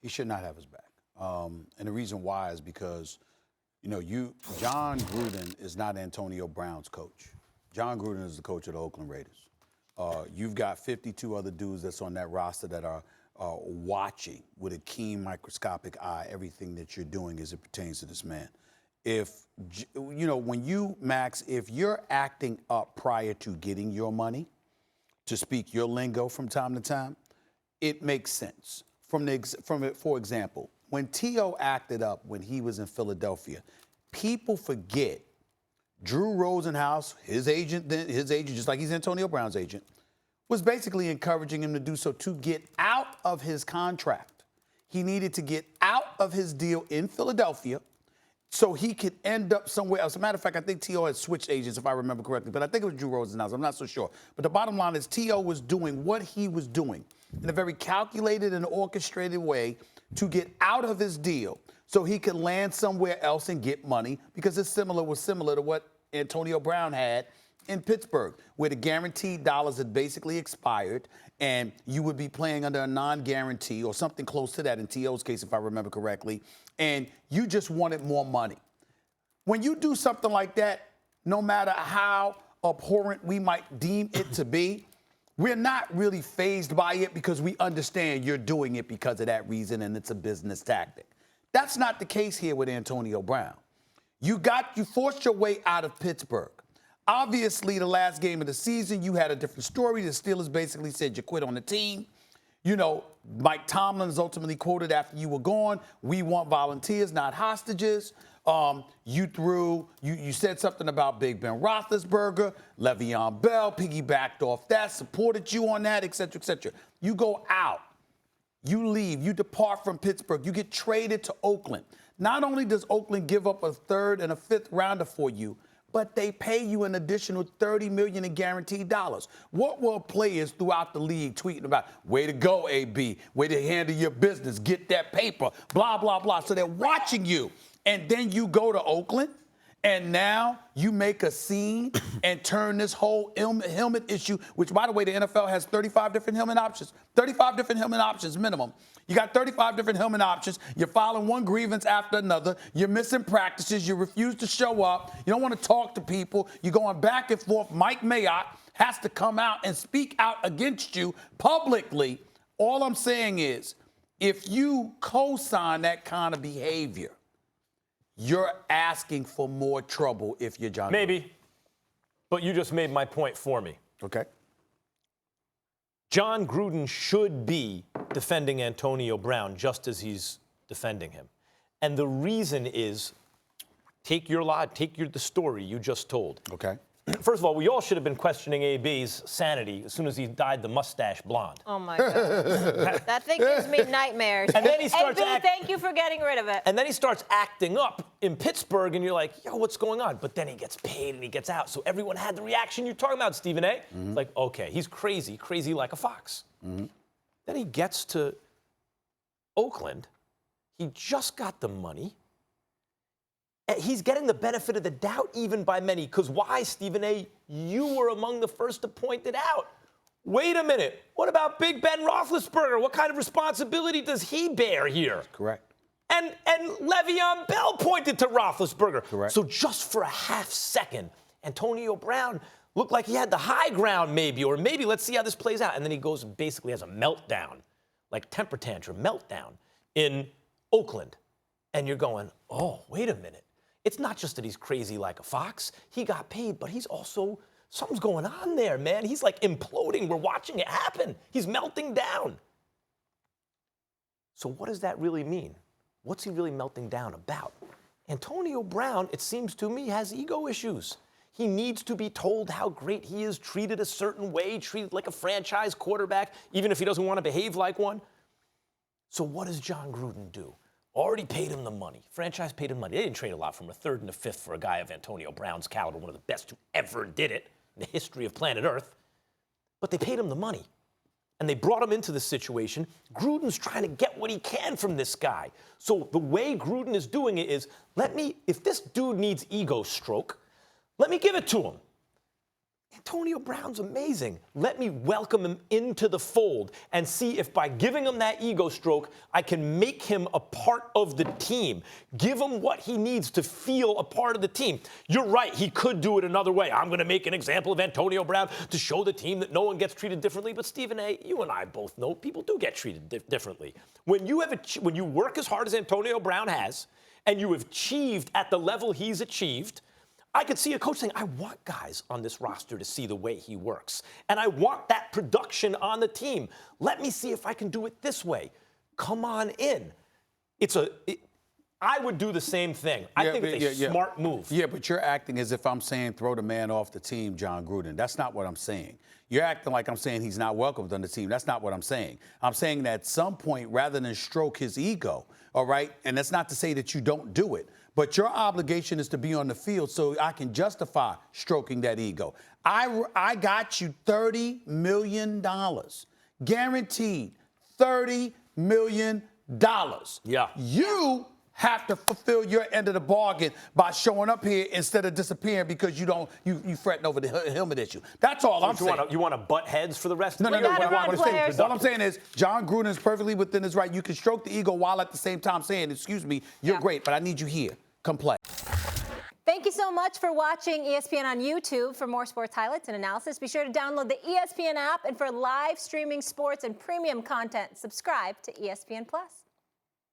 He should not have his back. And the reason why is because, Jon Gruden is not Antonio Brown's coach. Jon Gruden is the coach of the Oakland Raiders. You've got 52 other dudes that's on that roster that are watching with a keen microscopic eye everything that you're doing as it pertains to this man. If you're acting up prior to getting your money, to speak your lingo from time to time, it makes sense. For example, when T.O. acted up when he was in Philadelphia, people forget Drew Rosenhaus, his agent, just like he's Antonio Brown's agent, was basically encouraging him to do so to get out of his contract. He needed to get out of his deal in Philadelphia so he could end up somewhere else. As a matter of fact, I think T.O. had switched agents, if I remember correctly, but I think it was Drew Rosenhaus. I'm not so sure. But the bottom line is T.O. was doing what he was doing in a very calculated and orchestrated way to get out of his deal so he could land somewhere else and get money, because was similar to what Antonio Brown had in Pittsburgh, where the guaranteed dollars had basically expired and you would be playing under a non-guarantee or something close to that in T.O.'s case, if I remember correctly, and you just wanted more money. When you do something like that, no matter how abhorrent we might deem it to be, we're not really fazed by it because we understand you're doing it because of that reason and it's a business tactic. That's not the case here with Antonio Brown. You forced your way out of Pittsburgh. Obviously, the last game of the season, you had a different story. The Steelers basically said you quit on the team. Mike Tomlin is ultimately quoted after you were gone, "We want volunteers, not hostages." You said something about Big Ben Roethlisberger, Le'Veon Bell piggybacked off that, supported you on that, et cetera, et cetera. You go out. You leave. You depart from Pittsburgh. You get traded to Oakland. Not only does Oakland give up a third and a fifth rounder for you, but they pay you an additional $30 million in guaranteed dollars. What will players throughout the league tweeting about? Way to go, AB. Way to handle your business. Get that paper. Blah, blah, blah. So they're watching you. And then you go to Oakland, and now you make a scene and turn this whole helmet issue, which, by the way, the NFL has 35 different helmet options. 35 different helmet options minimum. You got 35 different helmet options. You're filing one grievance after another. You're missing practices. You refuse to show up. You don't want to talk to people. You're going back and forth. Mike Mayock has to come out and speak out against you publicly. All I'm saying is, if you co-sign that kind of behavior, you're asking for more trouble if you're Jon Gruden. Maybe, but you just made my point for me. Okay. Jon Gruden should be defending Antonio Brown just as he's defending him. And the reason is, take the story you just told. Okay. First of all, we all should have been questioning AB's sanity as soon as he dyed the mustache blonde. Oh, my God. That thing gives me nightmares. And then he starts AB, thank you for getting rid of it. And then he starts acting up in Pittsburgh, and you're like, yo, what's going on? But then he gets paid and he gets out. So everyone had the reaction you're talking about, Stephen A. It's like, okay, he's crazy like a fox. Then he gets to Oakland. He just got the money. He's getting the benefit of the doubt even by many. Because why, Stephen A.? You were among the first to point it out. Wait a minute. What about Big Ben Roethlisberger? What kind of responsibility does he bear here? Correct. And Le'Veon Bell pointed to Roethlisberger. Correct. So just for a half second, Antonio Brown looked like he had the high ground maybe, or maybe let's see how this plays out. And then he goes and basically has a meltdown, like temper tantrum meltdown in Oakland. And you're going, oh, wait a minute. It's not just that he's crazy like a fox. He got paid, but he's also, something's going on there, man. He's like imploding. We're watching it happen. He's melting down. So what does that really mean? What's he really melting down about? Antonio Brown, it seems to me, has ego issues. He needs to be told how great he is, treated a certain way, treated like a franchise quarterback, even if he doesn't want to behave like one. So what does Jon Gruden do? Already paid him the money. Franchise paid him money. They didn't trade a lot from a third and a fifth for a guy of Antonio Brown's caliber, one of the best who ever did it in the history of planet Earth. But they paid him the money. And they brought him into this situation. Gruden's trying to get what he can from this guy. So the way Gruden is doing it is, if this dude needs ego stroke, let me give it to him. Antonio Brown's amazing. Let me welcome him into the fold and see if by giving him that ego stroke, I can make him a part of the team. Give him what he needs to feel a part of the team. You're right, he could do it another way. I'm going to make an example of Antonio Brown to show the team that no one gets treated differently. But Stephen A., you and I both know people do get treated differently. When you work as hard as Antonio Brown has, and you have achieved at the level he's achieved, I could see a coach saying, I want guys on this roster to see the way he works. And I want that production on the team. Let me see if I can do it this way. Come on in. I would do the same thing. I think it's a smart move. Yeah, but you're acting as if I'm saying throw the man off the team, Jon Gruden. That's not what I'm saying. You're acting like I'm saying he's not welcomed on the team. That's not what I'm saying. I'm saying that at some point, rather than stroke his ego, all right, and that's not to say that you don't do it, but your obligation is to be on the field so I can justify stroking that ego. I got you $30 million, guaranteed $30 million. Yeah. You have to fulfill your end of the bargain by showing up here instead of disappearing because you fretting over the helmet issue. That's all I'm saying. You want to butt heads for the rest No. of the year? What I'm saying is Jon Gruden is perfectly within his right. You can stroke the ego while at the same time saying, excuse me, you're great, but I need you here. Come play. Thank you so much for watching ESPN on YouTube. For more sports highlights and analysis, be sure to download the ESPN app. And for live streaming sports and premium content, subscribe to ESPN Plus.